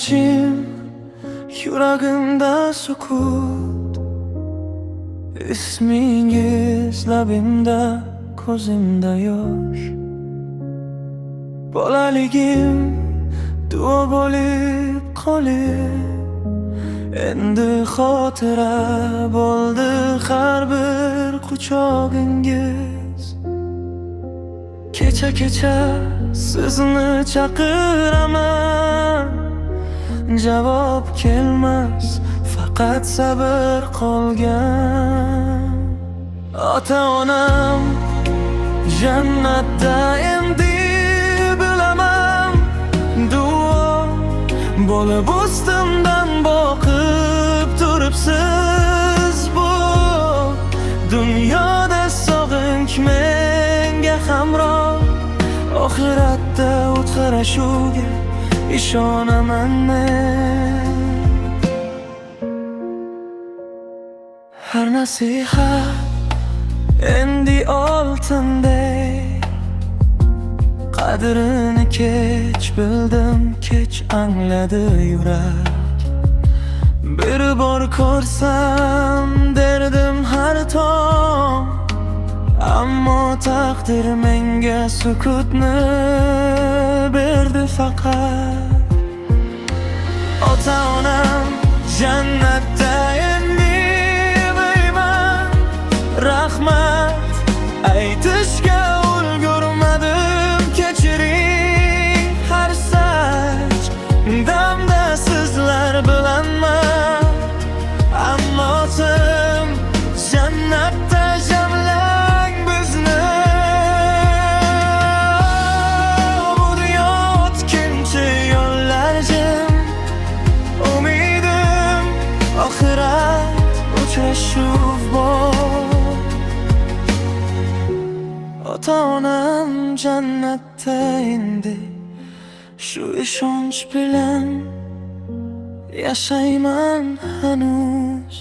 jim, yuragimda sukut. Ismingiz labimda, ko'zimda yosh. Bolaligim duo bo'lib qolib, endi xotira bo'ldi har bir quchog'ingiz. Kecha sizni chaqiraman, javob kelmas, faqat sabr qolgan. Ota-onam jannatda endi bilaman, duo bo'lib ustimdan boqib turibsiz. Bu dunyoda sog'inch menga hamroh, oxiratda uchrashuvga ishonaman men. Har nasihat endi oltinday, qadrini kech bildim, kech angladi yurak. Bir bor ko'rsam derdim har tong, ammo taqdir menga sukutni berdi faqat. Ota-onam jannatda endi bilman, rahmat aytishga ulgurmadim. Kechiring har sach damda sizlar bilanman, ammo tim jannatda jamlang bizni. Bu dunyo o'tkinchi yo'llar jim, umidim oxirat uchrashuv bor. Ota-onam jannatda endi, shu ishonch bilan yashayman hanuz.